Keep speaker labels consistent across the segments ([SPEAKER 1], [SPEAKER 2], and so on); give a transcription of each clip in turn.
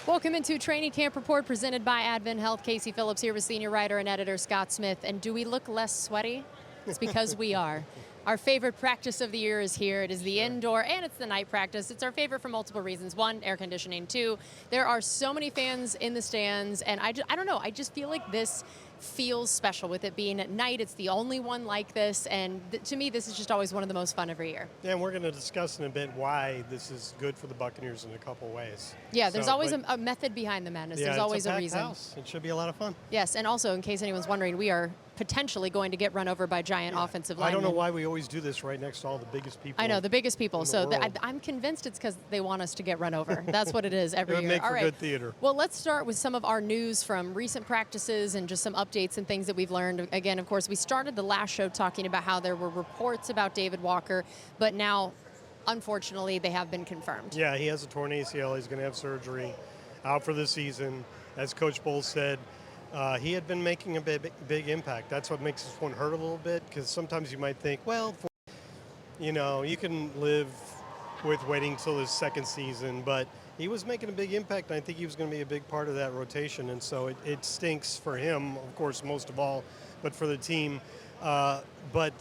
[SPEAKER 1] Welcome into Training Camp Report presented by Advent Health. Casey Phillips here with senior writer and editor Scott Smith. And do we look less sweaty? It's because we are. Our favorite practice of the year is here. It is the indoor and it's the night practice. It's our favorite for multiple reasons. One, air conditioning. Two, there are so many fans in the stands. And I don't know, I just feel like this feels special with it being at night. It's the only one like this. And to me, this is just always one of the most fun every year.
[SPEAKER 2] Yeah, and we're going to discuss in a bit why this is good for the Buccaneers in a couple ways.
[SPEAKER 1] Yeah, there's always a method behind the madness.
[SPEAKER 2] Yeah,
[SPEAKER 1] there's always
[SPEAKER 2] it's a
[SPEAKER 1] reason.
[SPEAKER 2] house. It should be a lot of fun.
[SPEAKER 1] Yes, and also, in case anyone's wondering, we are potentially going to get run over by giant offensive linemen.
[SPEAKER 2] I don't know why we always do this right next to all the biggest people.
[SPEAKER 1] I know, the biggest people. So I'm convinced it's because they want us to get run over. That's what it is every year.
[SPEAKER 2] It would make
[SPEAKER 1] all
[SPEAKER 2] for
[SPEAKER 1] right.
[SPEAKER 2] good theater.
[SPEAKER 1] Well, let's start with some of our news from recent practices and just some updates and things that we've learned. Again, of course, we started the last show talking about how there were reports about David Walker, but now, unfortunately, they have been confirmed.
[SPEAKER 2] Yeah, he has a torn ACL. He's going to have surgery, out for the season. As Coach Bowles said, he had been making a big impact. That's what makes this one hurt a little bit, because sometimes you might think, well, you can live with waiting till his second season, but he was making a big impact, and I think he was going to be a big part of that rotation, and so it stinks for him, of course, most of all, but for the team. But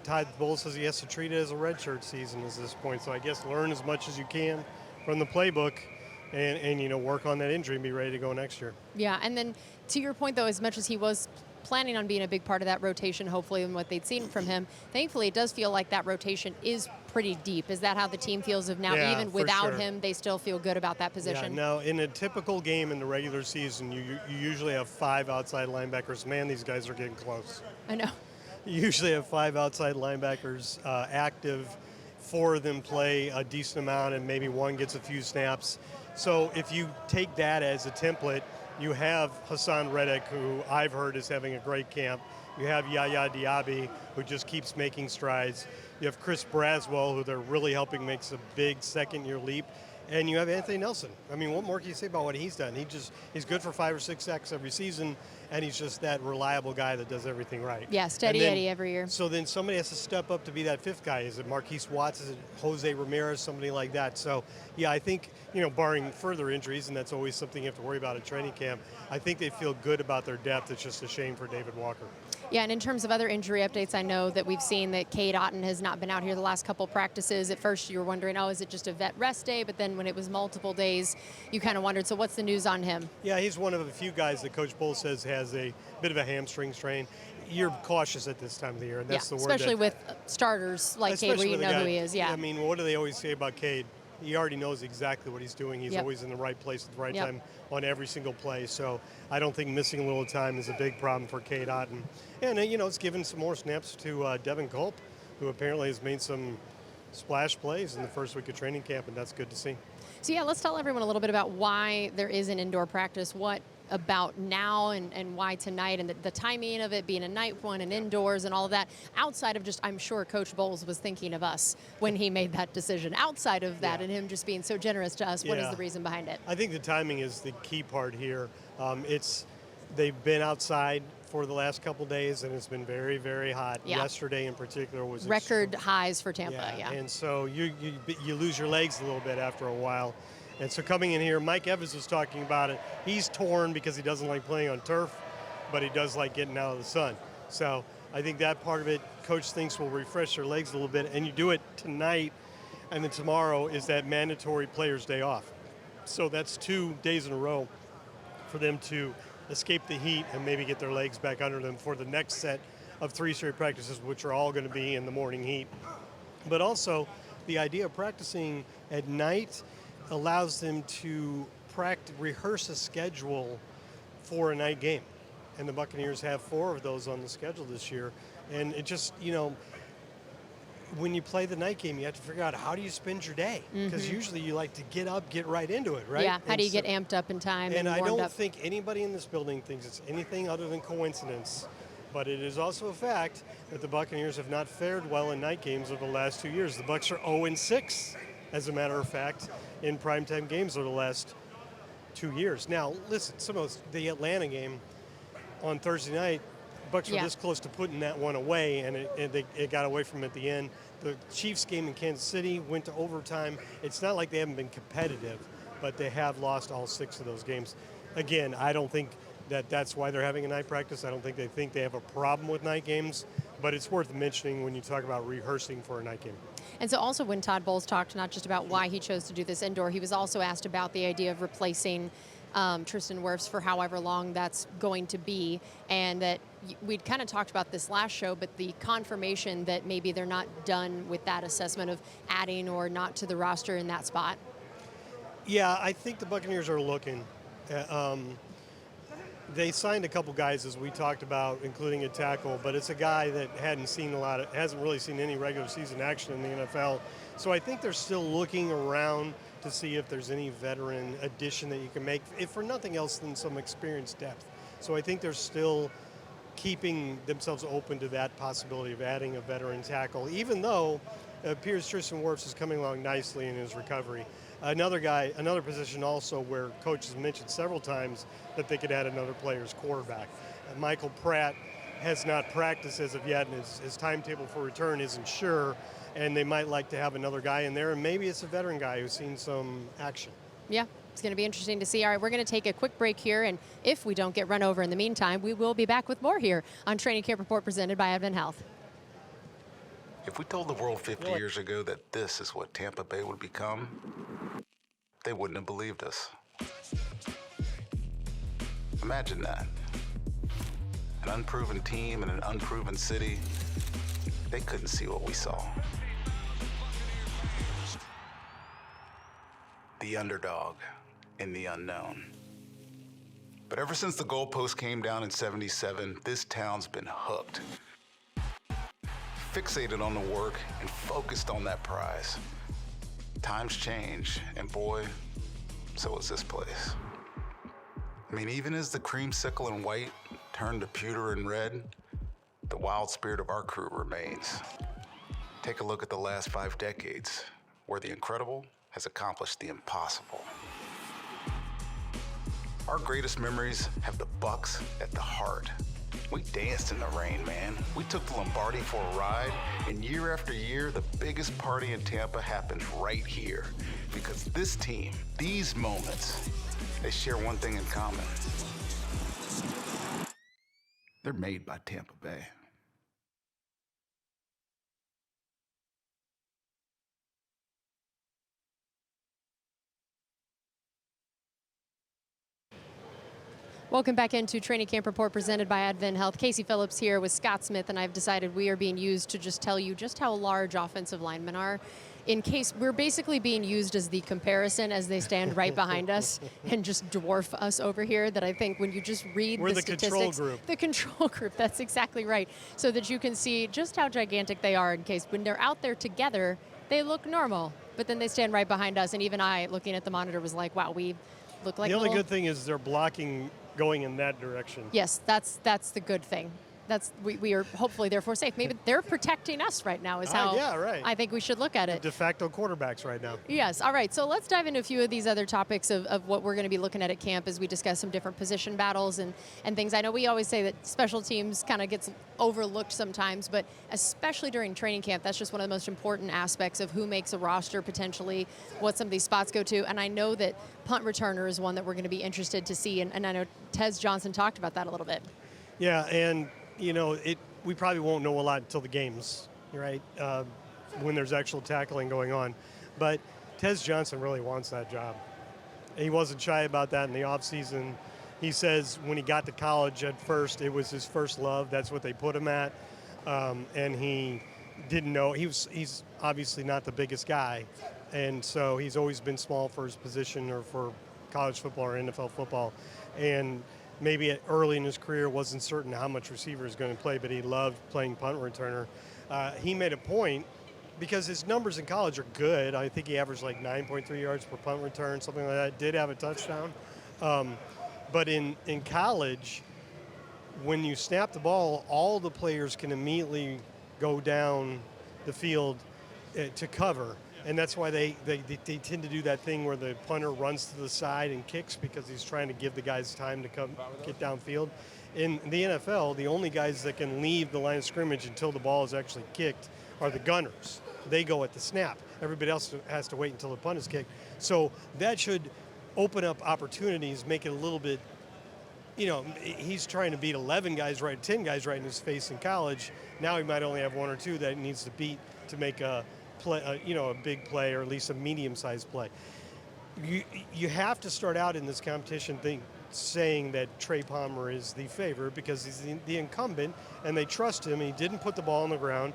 [SPEAKER 2] Todd Bowles says he has to treat it as a redshirt season at this point, so I guess learn as much as you can from the playbook and work on that injury and be ready to go next year.
[SPEAKER 1] Yeah, and then to your point, though, as much as he was planning on being a big part of that rotation, hopefully, and what they'd seen from him, thankfully, it does feel like that rotation is pretty deep. Is that how the team feels of now,
[SPEAKER 2] yeah,
[SPEAKER 1] even without
[SPEAKER 2] sure.
[SPEAKER 1] him, they still feel good about that position?
[SPEAKER 2] Yeah, now, in a typical game in the regular season, you usually have 5 outside linebackers. Man, these guys are getting close.
[SPEAKER 1] I know.
[SPEAKER 2] You usually have 5 outside linebackers active. 4 of them play a decent amount, and maybe 1 gets a few snaps. So if you take that as a template, you have Hassan Reddick, who I've heard is having a great camp. You have Yaya Diaby, who just keeps making strides. You have Chris Braswell, who they're really helping makes a big second-year leap. And you have Anthony Nelson. I mean, what more can you say about what he's done? He's good for 5 or 6 sacks every season, and he's just that reliable guy that does everything right.
[SPEAKER 1] Yeah, steady Eddie every year.
[SPEAKER 2] So then somebody has to step up to be that 5th guy. Is it Marquise Watts? Is it Jose Ramirez? Somebody like that. So, yeah, I think, barring further injuries, and that's always something you have to worry about at training camp, I think they feel good about their depth. It's just a shame for David Walker.
[SPEAKER 1] Yeah, and in terms of other injury updates, I know that we've seen that Cade Otton has not been out here the last couple practices. At first, you were wondering, is it just a vet rest day? But then when it was multiple days, you kind of wondered, so what's the news on him?
[SPEAKER 2] Yeah, he's one of a few guys that Coach Bowles says has a bit of a hamstring strain. You're cautious at this time of the year, and that's the word.
[SPEAKER 1] Especially with starters like Cade, where you know who he is. Yeah.
[SPEAKER 2] I mean, what do they always say about Cade? He already knows exactly what he's doing. He's always in the right place at the right time on every single play. So I don't think missing a little time is a big problem for Cade Otton. And, it's given some more snaps to Devin Culp, who apparently has made some splash plays in the first week of training camp, and that's good to see.
[SPEAKER 1] So, let's tell everyone a little bit about why there is an indoor practice, what about now and why tonight, and the timing of it being a night one and indoors and all of that, outside of just, I'm sure Coach Bowles was thinking of us when he made that decision. Outside of that and him just being so generous to us, what is the reason behind it?
[SPEAKER 2] I think the timing is the key part here. They've been outside for the last couple days, and it's been very, very hot. Yesterday in particular was
[SPEAKER 1] record highs for Tampa.
[SPEAKER 2] And so you lose your legs a little bit after a while. And so coming in here, Mike Evans was talking about it. He's torn because he doesn't like playing on turf, but he does like getting out of the sun. So I think that part of it, Coach thinks will refresh their legs a little bit. And you do it tonight, and then tomorrow is that mandatory Players' Day off. So that's 2 days in a row for them to escape the heat and maybe get their legs back under them for the next set of 3 straight practices, which are all going to be in the morning heat. But also, the idea of practicing at night allows them to rehearse a schedule for a night game. And the Buccaneers have 4 of those on the schedule this year. And it just, when you play the night game, you have to figure out how do you spend your day? Because usually you like to get up, get right into it, right?
[SPEAKER 1] Yeah, how do you get amped up in time and
[SPEAKER 2] I
[SPEAKER 1] warmed
[SPEAKER 2] don't
[SPEAKER 1] up?
[SPEAKER 2] think anybody in this building thinks it's anything other than coincidence. But it is also a fact that the Buccaneers have not fared well in night games over the last 2 years. The Bucs are 0-6, as a matter of fact, in primetime games over the last 2 years. Now, listen, some of the Atlanta game on Thursday night, Bucs were this close to putting that one away, and it got away from at the end. The Chiefs game in Kansas City went to overtime. It's not like they haven't been competitive, but they have lost all 6 of those games. Again, I don't think that's why they're having a night practice. I don't think they have a problem with night games, but it's worth mentioning when you talk about rehearsing for a night game.
[SPEAKER 1] And so also when Todd Bowles talked not just about why he chose to do this indoor, he was also asked about the idea of replacing Tristan Wirfs for however long that's going to be, and that we'd kind of talked about this last show, but the confirmation that maybe they're not done with that assessment of adding or not to the roster in that spot.
[SPEAKER 2] Yeah, I think the Buccaneers are looking. They signed a couple guys, as we talked about, including a tackle, but it's a guy that hasn't really seen any regular season action in the NFL. So I think they're still looking around to see if there's any veteran addition that you can make, if for nothing else than some experience depth. So I think they're still keeping themselves open to that possibility of adding a veteran tackle, even though it appears Tristan Wirfs is coming along nicely in his recovery. Another position also where coaches mentioned several times that they could add another player is quarterback. Michael Pratt has not practiced as of yet, and his timetable for return isn't sure, and they might like to have another guy in there, and maybe it's a veteran guy who's seen some action.
[SPEAKER 1] Yeah, it's going to be interesting to see. All right, we're going to take a quick break here, and if we don't get run over in the meantime, we will be back with more here on Training Camp Report presented by Advent Health.
[SPEAKER 3] If we told the world 50 years ago that this is what Tampa Bay would become, they wouldn't have believed us. Imagine that. An unproven team in an unproven city, they couldn't see what we saw. The underdog in the unknown. But ever since the goalpost came down in '77, this town's been hooked. Fixated on the work and focused on that prize. Times change, and boy, so is this place. I mean, even as the creamsicle and white turned to pewter and red, the wild spirit of our crew remains. Take a look at the last 5 decades, where the incredible has accomplished the impossible. Our greatest memories have the Bucs at the heart. We danced in the rain, man. We took the Lombardi for a ride, and year after year, the biggest party in Tampa happens right here. Because this team, these moments, they share one thing in common. They're made by Tampa Bay.
[SPEAKER 1] Welcome back into Training Camp Report presented by Advent Health. Casey Phillips here with Scott Smith, and I've decided we are being used to just tell you just how large offensive linemen are. In case we're basically being used as the comparison as they stand right behind us and just dwarf us over here, that I think when you just read
[SPEAKER 2] We're
[SPEAKER 1] the statistics. The control group, that's exactly right. So that you can see just how gigantic they are, in case when they're out there together, they look normal. But then they stand right behind us, and even I, looking at the monitor, was like, wow, we look like
[SPEAKER 2] the only good thing is they're blocking going in that direction.
[SPEAKER 1] Yes, that's the good thing. We are hopefully therefore safe. Maybe they're protecting us right now is how
[SPEAKER 2] yeah, right.
[SPEAKER 1] I think we should look at it.
[SPEAKER 2] De facto quarterbacks right now.
[SPEAKER 1] Yes. All right. So let's dive into a few of these other topics of what we're going to be looking at camp as we discuss some different position battles and things. I know we always say that special teams kind of gets overlooked sometimes, but especially during training camp, that's just one of the most important aspects of who makes a roster potentially, what some of these spots go to. And I know that punt returner is one that we're going to be interested to see. And I know Tez Johnson talked about that a little bit.
[SPEAKER 2] Yeah, and you know, we probably won't know a lot until the games, right? When there's actual tackling going on. But Tez Johnson really wants that job. He wasn't shy about that in the offseason. He says when he got to college at first, it was his first love. That's what they put him at. And he didn't know. He's obviously not the biggest guy. And so he's always been small for his position or for college football or NFL football. And maybe early in his career wasn't certain how much receiver is going to play, but he loved playing punt returner. He made a point because his numbers in college are good. I think he averaged like 9.3 yards per punt return, something like that. Did have a touchdown. But in college, when you snap the ball, all the players can immediately go down the field to cover. And that's why they tend to do that thing where the punter runs to the side and kicks because he's trying to give the guys time to come get downfield. In the NFL, the only guys that can leave the line of scrimmage until the ball is actually kicked are the gunners. They go at the snap. Everybody else has to wait until the punt is kicked. So that should open up opportunities, make it a little bit, he's trying to beat 11 guys right, 10 guys right in his face in college. Now he might only have one or two that he needs to beat to make a play, a big play, or at least a medium-sized play. You have to start out in this competition saying that Trey Palmer is the favorite because he's the incumbent, and they trust him. He didn't put the ball on the ground.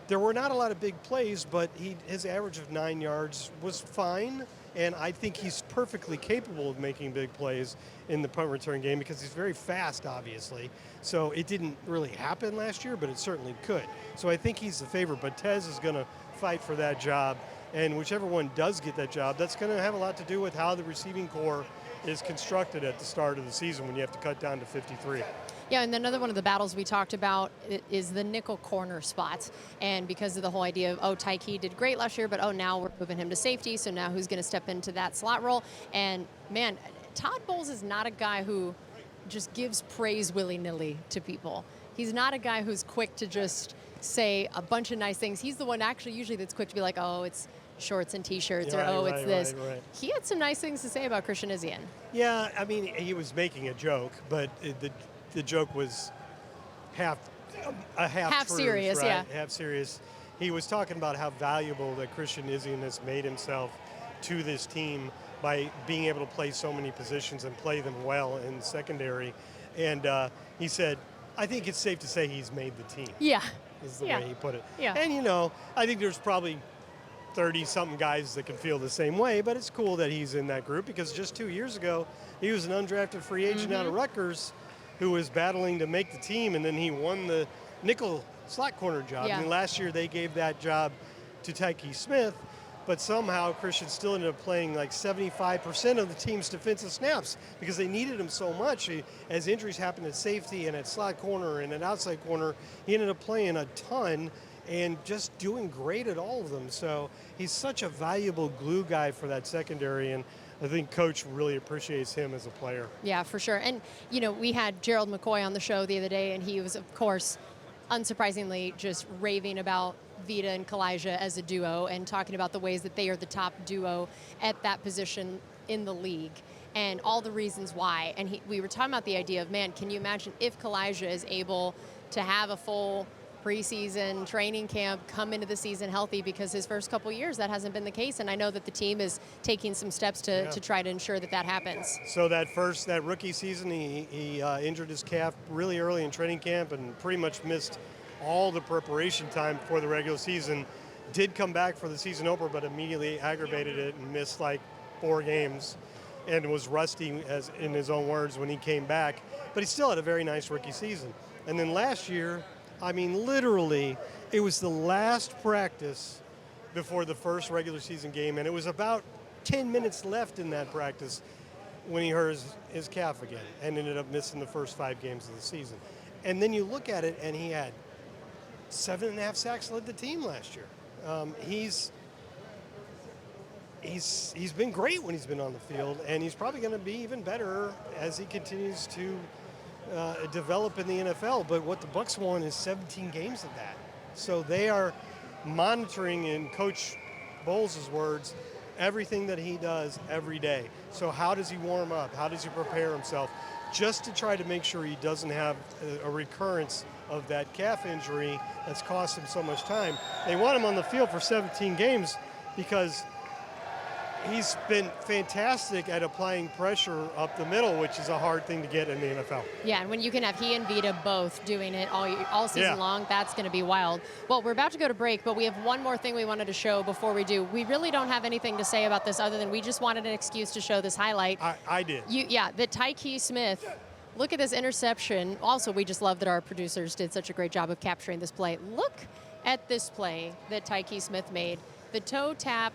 [SPEAKER 2] There were not a lot of big plays, but his average of 9 yards was fine, and I think he's perfectly capable of making big plays in the punt return game because he's very fast, obviously. So it didn't really happen last year, but it certainly could. So I think he's the favorite, but Tez is going to fight for that job, and whichever one does get that job, that's going to have a lot to do with how the receiving core is constructed at the start of the season when you have to cut down to 53.
[SPEAKER 1] Yeah, and another one of the battles we talked about is the nickel corner spot. And because of the whole idea of, Tyke did great last year, but now we're moving him to safety, so now who's going to step into that slot role? And, man, Todd Bowles is not a guy who just gives praise willy-nilly to people. He's not a guy who's quick to just say a bunch of nice things. He's the one actually usually that's quick to be like, it's shorts and T-shirts, it's this. Right. He had some nice things to say about Christian Izien.
[SPEAKER 2] Yeah, I mean, he was making a joke, but the joke was half truth,
[SPEAKER 1] serious,
[SPEAKER 2] right?
[SPEAKER 1] yeah.
[SPEAKER 2] Half serious. He was talking about how valuable that Christian Izien has made himself to this team by being able to play so many positions and play them well in secondary. And he said, I think it's safe to say he's made the team.
[SPEAKER 1] Yeah.
[SPEAKER 2] Is the way he put it.
[SPEAKER 1] Yeah.
[SPEAKER 2] And, I think there's probably 30-something guys that can feel the same way, but it's cool that he's in that group because just 2 years ago, he was an undrafted free agent out of Rutgers who was battling to make the team, and then he won the nickel slot corner job.
[SPEAKER 1] Yeah.
[SPEAKER 2] I mean, last year they gave that job to Tyke Smith, but somehow Christian still ended up playing like 75% of the team's defensive snaps because they needed him so much. As injuries happened at safety and at slot corner and at outside corner, he ended up playing a ton and just doing great at all of them. So he's such a valuable glue guy for that secondary, and I think Coach really appreciates him as a player.
[SPEAKER 1] Yeah, for sure. And, we had Gerald McCoy on the show the other day, and he was, of course, unsurprisingly just raving about Vita and Kalijah as a duo and talking about the ways that they are the top duo at that position in the league and all the reasons why. And we were talking about the idea of, man, can you imagine if Kalijah is able to have a full preseason training camp, come into the season healthy, because his first couple years that hasn't been the case, and I know that the team is taking some steps to try to ensure that happens.
[SPEAKER 2] So that rookie season, he injured his calf really early in training camp and pretty much missed all the preparation time for the regular season. Did come back for the season opener, but immediately aggravated it and missed like 4 games and was rusty, as in his own words, when he came back. But he still had a very nice rookie season. And then last year, I mean, literally, it was the last practice before the first regular season game, and it was about 10 minutes left in that practice when he hurt his calf again and ended up missing the first 5 games of the season. And then you look at it, and he had 7.5 sacks, led the team last year. He's been great when he's been on the field, and he's probably going to be even better as he continues to develop in the NFL. But what the Bucs won is 17 games of that. So they are monitoring, in Coach Bowles' words, everything that he does every day. So how does he warm up? How does he prepare himself? Just to try to make sure he doesn't have a recurrence of that calf injury that's cost him so much time. They want him on the field for 17 games because he's been fantastic at applying pressure up the middle, which is a hard thing to get in the NFL.
[SPEAKER 1] Yeah, and when you can have he and Vita both doing it all season long, that's going to be wild. Well, we're about to go to break, but we have one more thing we wanted to show before we do. We really don't have anything to say about this other than we just wanted an excuse to show this highlight.
[SPEAKER 2] I did.
[SPEAKER 1] That Tyke Smith, look at this interception. Also, we just love that our producers did such a great job of capturing this play. Look at this play that Tyke Smith made. The toe tap.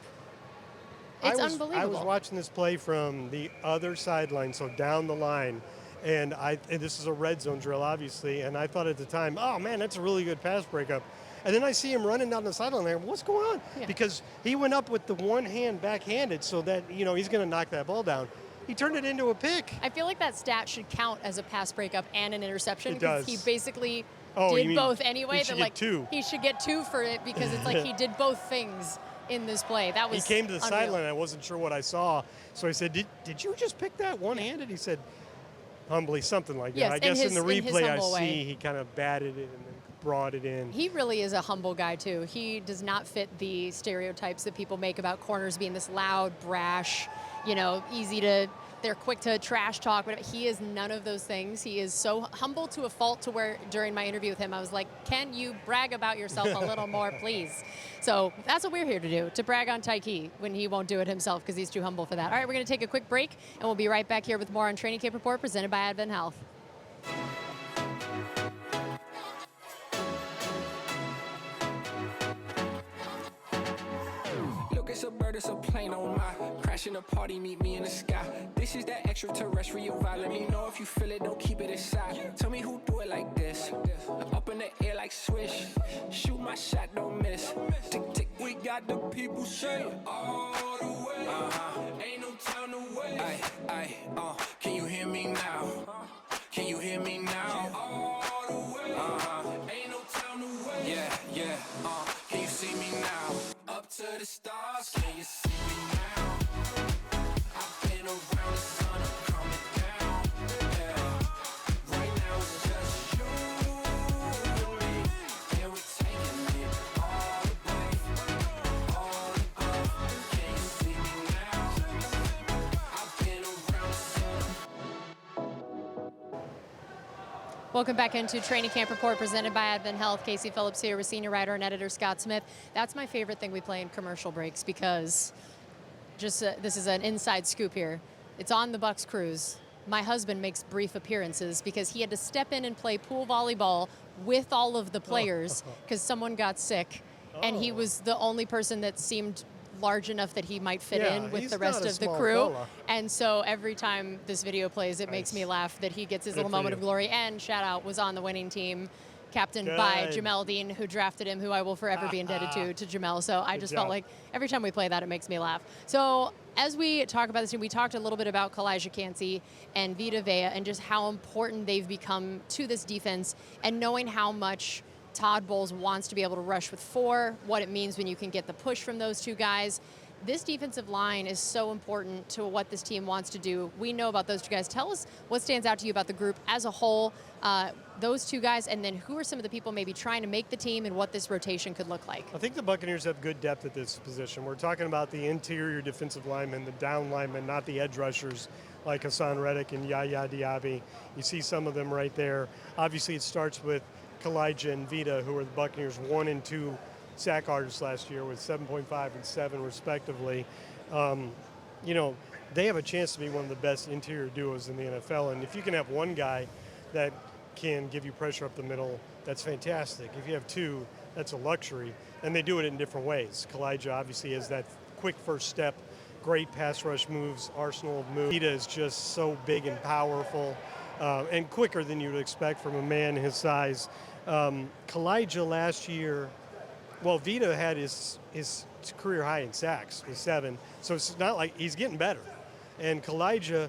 [SPEAKER 1] It's unbelievable.
[SPEAKER 2] I was watching this play from the other sideline, so down the line, and this is a red zone drill, obviously, and I thought at the time, oh, man, that's a really good pass breakup. And then I see him running down the sideline there. What's going on? Yeah. Because he went up with the one hand backhanded so that, he's going to knock that ball down. He turned it into a pick.
[SPEAKER 1] I feel like that stat should count as a pass breakup and an interception.
[SPEAKER 2] It does.
[SPEAKER 1] He basically did both anyway.
[SPEAKER 2] He should get 2.
[SPEAKER 1] He should get 2 for it because it's like he did both things in this play. That was
[SPEAKER 2] He came to the
[SPEAKER 1] unreal.
[SPEAKER 2] sideline. I wasn't sure what I saw. So I said, did you just pick that one-handed? He said, humbly, something like that.
[SPEAKER 1] Yes,
[SPEAKER 2] I guess in the
[SPEAKER 1] in his
[SPEAKER 2] replay I
[SPEAKER 1] humble way.
[SPEAKER 2] see he kind of batted it and then brought it in.
[SPEAKER 1] He really is a humble guy, too. He does not fit the stereotypes that people make about corners being this loud, brash, they're quick to trash talk, but he is none of those things. He is so humble to a fault to where during my interview with him, I was like, can you brag about yourself a little more, please? So that's what we're here to do, to brag on Tyke when he won't do it himself because he's too humble for that. All right, we're going to take a quick break, and we'll be right back here with more on Training Camp Report presented by Advent Health.
[SPEAKER 4] It's a bird, it's a plane on my crashing a party, meet me in the sky. This is that extraterrestrial vibe. Let me know if you feel it, don't keep it inside. Tell me who do it like this. Up in the air like swish. Shoot my shot, don't miss. Tick, tick, we got the people say all the way. Ain't no time to waste. Can you hear me now? Can you hear me now? All the way. Ain't no time to waste. Yeah. Can you see me now? Up to the stars, can you see me now? I've been around the sun, I'm coming down. Yeah. Right now it's just you and me, and we're taking it all the way, all above. Can you see me now? I've been around the sun.
[SPEAKER 1] Welcome back into Training Camp Report presented by Advent Health. Casey Phillips here with senior writer and editor Scott Smith. That's my favorite thing we play in commercial breaks because this is an inside scoop here. It's on the Bucs cruise. My husband makes brief appearances because he had to step in and play pool volleyball with all of the players because someone got sick. And he was the only person that seemed large enough that he might fit in with the rest of the crew.
[SPEAKER 2] Fella.
[SPEAKER 1] And so every time this video plays, it makes me laugh that he gets his little moment of glory. And shout out, was on the winning team, captained by Jamel Dean, who drafted him, who I will forever be indebted to Jamel. So I just felt like every time we play that, it makes me laugh. So as we talk about this team, we talked a little bit about Kalijah Cansey and Vita Vea and just how important they've become to this defense and knowing how much Todd Bowles wants to be able to rush with four, what it means when you can get the push from those two guys. This defensive line is so important to what this team wants to do. We know about those two guys. Tell us what stands out to you about the group as a whole, those two guys, and then who are some of the people maybe trying to make the team and what this rotation could look like?
[SPEAKER 2] I think the Buccaneers have good depth at this position. We're talking about the interior defensive linemen, the down linemen, not the edge rushers like Hassan Reddick and Yaya Diaby. You see some of them right there. Obviously, it starts with Kalijah and Vita, who are the Buccaneers' 1 and 2 sack artists last year with 7.5 and 7 respectively. They have a chance to be one of the best interior duos in the NFL. And if you can have one guy that can give you pressure up the middle, that's fantastic. If you have two, that's a luxury. And they do it in different ways. Kalijah obviously has that quick first step, great pass rush moves, arsenal of moves. Vita is just so big and powerful and quicker than you would expect from a man his size. Kalijah last year, Vita had his career high in sacks with 7, so it's not like he's getting better. And Kalijah,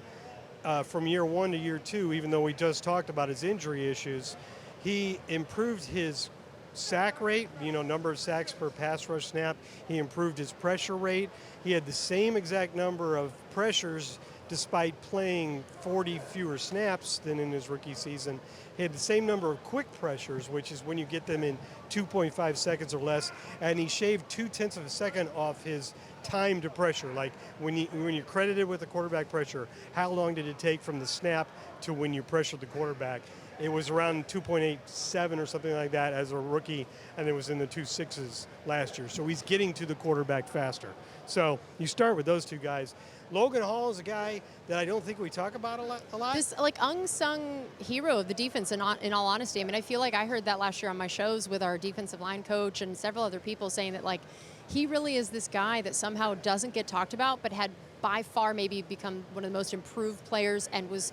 [SPEAKER 2] from year 1 to year 2, even though we just talked about his injury issues, he improved his sack rate, number of sacks per pass rush snap. He improved his pressure rate. He had the same exact number of pressures despite playing 40 fewer snaps than in his rookie season. He had the same number of quick pressures, which is when you get them in 2.5 seconds or less, and he shaved 0.2 of a second off his time to pressure. Like when you're credited with the quarterback pressure, how long did it take from the snap to when you pressured the quarterback? It was around 2.87 or something like that as a rookie, and it was in the 2.6s last year. So he's getting to the quarterback faster. So you start with those two guys. Logan Hall is a guy that I don't think we talk about a lot.
[SPEAKER 1] This unsung hero of the defense, in all honesty. I mean, I feel like I heard that last year on my shows with our defensive line coach and several other people saying that, he really is this guy that somehow doesn't get talked about, but had by far maybe become one of the most improved players and was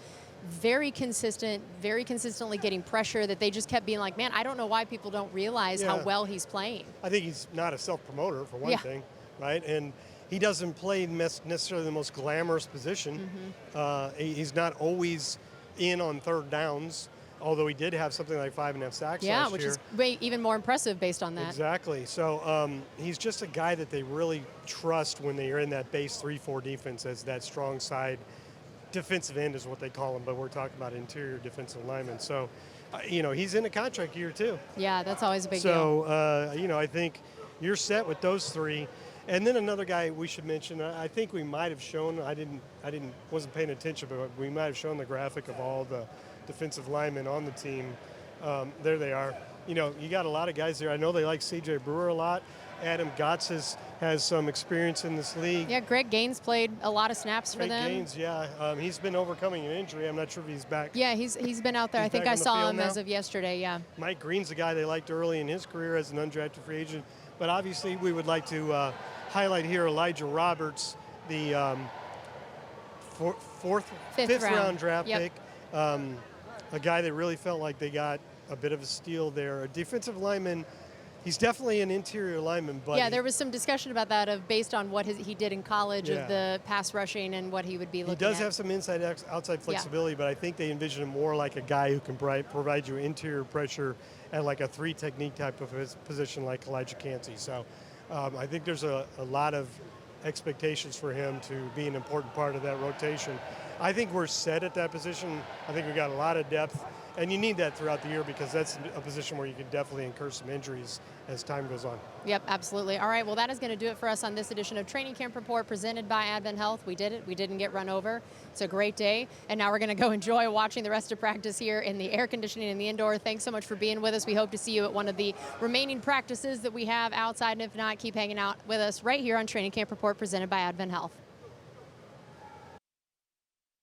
[SPEAKER 1] very consistently getting pressure that they just kept being like, man, I don't know why people don't realize how well he's playing.
[SPEAKER 2] I think he's not a self-promoter, for one thing, right? And he doesn't play necessarily the most glamorous position. He's not always in on third downs. although he did have something like 5.5 sacks
[SPEAKER 1] Yeah,
[SPEAKER 2] last
[SPEAKER 1] which
[SPEAKER 2] year.
[SPEAKER 1] is way even more impressive based on that.
[SPEAKER 2] Exactly. So he's just a guy that they really trust when they are in that base 3-4 defense as that strong side defensive end is what they call him, but we're talking about interior defensive lineman. So, he's in a contract year too.
[SPEAKER 1] Yeah, that's always a big deal.
[SPEAKER 2] So, I think you're set with those three. And then another guy we should mention, I think we might have shown, wasn't paying attention, but we might have shown the graphic of all the defensive linemen on the team. There they are. You got a lot of guys there. I know they like C.J. Brewer a lot. Adam Gotts has some experience in this league.
[SPEAKER 1] Yeah, Greg Gaines played a lot of snaps for them.
[SPEAKER 2] Gaines, yeah. He's been overcoming an injury. I'm not sure if he's back.
[SPEAKER 1] Yeah, he's been out there. I think I saw him as of yesterday, yeah.
[SPEAKER 2] Mike Green's a guy they liked early in his career as an undrafted free agent. But obviously we would like to highlight here Elijah Roberts, the fifth round draft pick. A guy that really felt like they got a bit of a steal there. A defensive lineman. He's definitely an interior lineman, but
[SPEAKER 1] yeah, there was some discussion about that based on what he did in college of the pass rushing and what he would be looking at.
[SPEAKER 2] He does have some inside outside flexibility, but I think they envision him more like a guy who can provide you interior pressure at like a 3 technique type of position like Elijah Cansey. So I think there's a lot of expectations for him to be an important part of that rotation. I think we're set at that position. I think we've got a lot of depth. And you need that throughout the year because that's a position where you can definitely incur some injuries as time goes on.
[SPEAKER 1] Yep, absolutely. All right, well, that is going to do it for us on this edition of Training Camp Report presented by Advent Health. We did it. We didn't get run over. It's a great day. And now we're going to go enjoy watching the rest of practice here in the air conditioning in the indoor. Thanks so much for being with us. We hope to see you at one of the remaining practices that we have outside. And if not, keep hanging out with us right here on Training Camp Report presented by Advent Health.